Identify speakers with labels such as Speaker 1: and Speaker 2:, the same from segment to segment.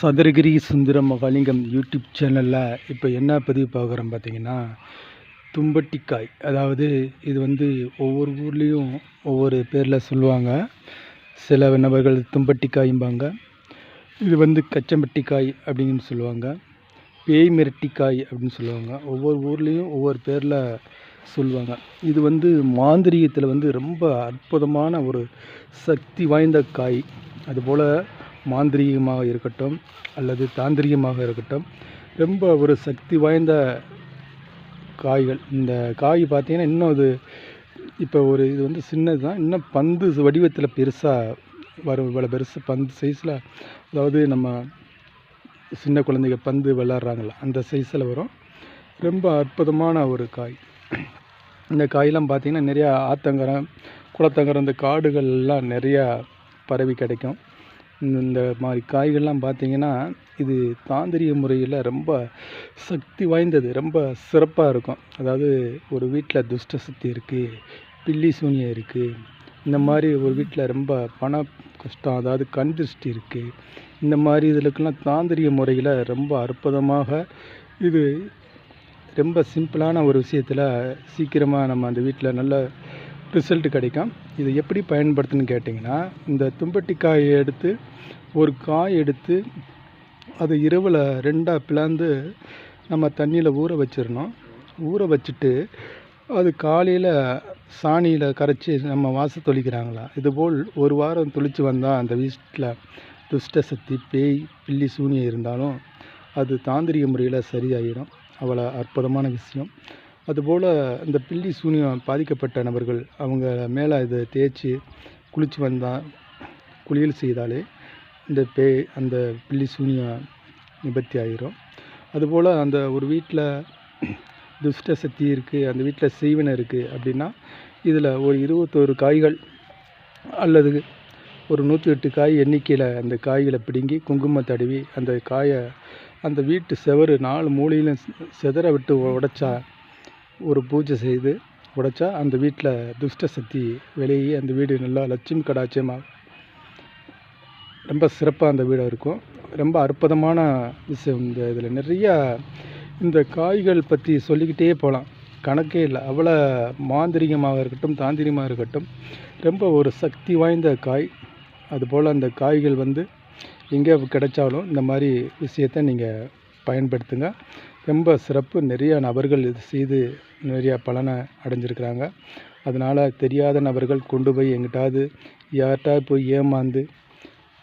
Speaker 1: சதுரகிரி சுந்தர Mahalingam YouTube சேனலில் இப்போ என்ன பதிவு பார்க்குறோம் பார்த்தீங்கன்னா, தும்பட்டிக்காய். அதாவது இது வந்து ஒவ்வொரு ஊர்லேயும் ஒவ்வொரு பேரில் சொல்லுவாங்க. சில நபர்கள் தும்பட்டிக்காய்ம்பாங்க. இது வந்து கச்சம்பட்டிக்காய் அப்படின்னு சொல்லுவாங்க. பேய் மிரட்டிக்காய் அப்படின்னு சொல்லுவாங்க. ஒவ்வொரு ஊர்லேயும் ஒவ்வொரு பேரில் சொல்லுவாங்க. இது வந்து மாந்திரீகத்தில் வந்து ரொம்ப அற்புதமான ஒரு சக்தி வாய்ந்த காய். அதுபோல் மாந்திரீகமாக இருக்கட்டும் அல்லது தாந்திரிகமாக இருக்கட்டும், ரொம்ப ஒரு சக்தி வாய்ந்த காய்கள். இந்த காய் பார்த்திங்கன்னா இன்னும் அது இப்போ இது வந்து சின்னது தான், இன்னும் பந்து வடிவத்தில் பெருசாக வரும். இவ்வளோ பெருசு பந்து சைஸில், அதாவது நம்ம சின்ன குழந்தைங்க பந்து விளாட்றாங்கள அந்த சைஸில் வரும். ரொம்ப அற்புதமான ஒரு காய். இந்த காயெல்லாம் பார்த்திங்கன்னா நிறையா ஆத்தங்கரம், குளத்தங்கரம், இந்த காடுகள்லாம் நிறையா பரவி கிடைக்கும். இந்த மாதிரி காய்கள்லாம் பார்த்திங்கன்னா இது தாந்திரிக முறையில் ரொம்ப சக்தி வாய்ந்தது, ரொம்ப சிறப்பாக இருக்கும். அதாவது ஒரு வீட்டில் துஷ்ட சக்தி இருக்குது, பில்லி சூனியம் இருக்குது, இந்த மாதிரி ஒரு வீட்டில் ரொம்ப பண கஷ்டம், அதாவது கண் திருஷ்டி இருக்குது, இந்த மாதிரி இதுலக்கெல்லாம் தாந்திரிக முறையில் ரொம்ப அற்புதமாக, இது ரொம்ப சிம்பிளான ஒரு விஷயத்தில் சீக்கிரமாக நம்ம அந்த வீட்டில் நல்ல ரிசல்ட் கிடைக்கும். இதை எப்படி பயன்படுத்துன்னு கேட்டிங்கன்னா, இந்த தும்பட்டிக்காயை எடுத்து ஒரு காய் எடுத்து அதை இரவில் 2ஆக பிளந்து நம்ம தண்ணியில் ஊற வச்சிடணும். ஊற வச்சுட்டு அது காலையில் சாணியில் கரைச்சி நம்ம வாச தொளிக்கிறாங்களா, இதுபோல் ஒரு வாரம் தொளித்து வந்தால் அந்த வீட்டில் துஷ்ட சக்தி, பேய், பில்லி சூனியம் இருந்தாலும் அது தாந்திரிக முறையில் சரியாயிடும். அவ்வளோ அற்புதமான விஷயம். அதுபோல் இந்த பில்லி சூனியம் பாதிக்கப்பட்ட நபர்கள் அவங்க மேலே இதை தேய்ச்சி குளித்து வந்தால், குளியல் செய்தாலே இந்த அந்த பில்லி சூனியம் நிவர்த்தி ஆகிரும். அதுபோல் அந்த ஒரு வீட்டில் துஷ்ட சக்தி இருக்குது, அந்த வீட்டில் செய்வினை இருக்குது அப்படின்னா, இதில் ஒரு 21 காய்கள் அல்லது ஒரு 108 காய் எண்ணிக்கையில் அந்த காய்களை பிடுங்கி குங்குமம் தடவி அந்த காயை அந்த வீட்டு செவரு 4 மூலையிலும் செதற விட்டு உடைச்சா, ஒரு பூஜை செய்து உடைச்சா அந்த வீட்டில் துஷ்ட சக்தி விலகி அந்த வீடு நல்லா லட்சுமி கடாட்சியமாக ரொம்ப சிறப்பாக அந்த வீடு இருக்கும். ரொம்ப அற்புதமான விஷயம். இதில் நிறையா இந்த காய்கள் பற்றி சொல்லிக்கிட்டே போகலாம், கணக்கே இல்லை. அவ்வளோ மாந்திரிகமாக இருக்கட்டும், தாந்திரிகமாக இருக்கட்டும், ரொம்ப ஒரு சக்தி வாய்ந்த காய். அதுபோல் அந்த காய்கள் வந்து எங்கே கிடைச்சாலும் இந்த மாதிரி விஷயத்தை நீங்கள் பயன்படுத்துங்க. ரொம்ப சிறப்பு. நிறையா நபர்கள் இது செய்து நிறையா பலனை அடைஞ்சிருக்கிறாங்க. அதனால் தெரியாத நபர்கள் கொண்டு போய் எங்கிட்டாவது யார்கிட்டாவது போய் ஏமாந்து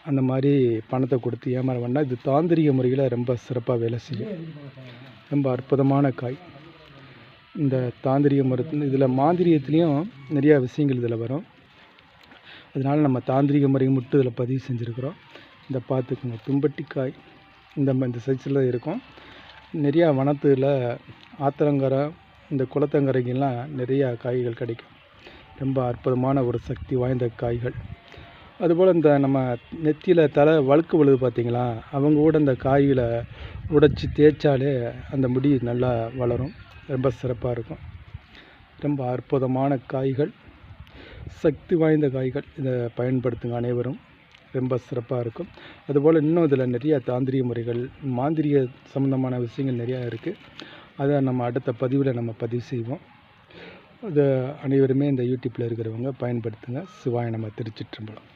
Speaker 1: அந்த மாதிரி பணத்தை கொடுத்து ஏமாற வேண்டாம். இது தாந்திரிக முறையில் ரொம்ப சிறப்பாக வேலை செய்யும். ரொம்ப அற்புதமான காய். இந்த தாந்திரிக முறை இதில் மாந்திரியத்துலேயும் நிறையா விஷயங்கள் இதில் வரும். அதனால் நம்ம தாந்திரிக முறையை மட்டும் இதில் பதிவு செஞ்சுருக்குறோம். இந்த பார்த்துக்குங்க, தும்பட்டிக்காய் இந்த சைஸில் இருக்கும். நிறையா வனத்தில் ஆத்தங்கரை, இந்த குளத்தங்கரைக்கெல்லாம் நிறையா காய்கள் கிடைக்கும். ரொம்ப அற்புதமான ஒரு சக்தி வாய்ந்த காய்கள். அதுபோல் இந்த நம்ம நெத்தியில் தலை வழுக்கு விழுது பார்த்திங்களா, அவங்க கூட இந்த காய்களை உடைச்சி தேய்ச்சாலே அந்த முடி நல்லா வளரும். ரொம்ப சிறப்பாக இருக்கும். ரொம்ப அற்புதமான காய்கள், சக்தி வாய்ந்த காய்கள். இதை பயன்படுத்துங்க அனைவரும். ரொம்ப சிறப்பாக இருக்கும். அதுபோல் இன்னும் இதில் நிறையா தாந்திரிக முறைகள், மாந்திரிக சம்மந்தமான விஷயங்கள் நிறையா இருக்குது. அதை நம்ம அடுத்த பதிவில் நம்ம பதிவு செய்வோம். அதை அனைவருமே இந்த யூடியூப்பில் இருக்கிறவங்க பயன்படுத்துங்க. சிவாய நம. திருச்சிற்றம்பலம்.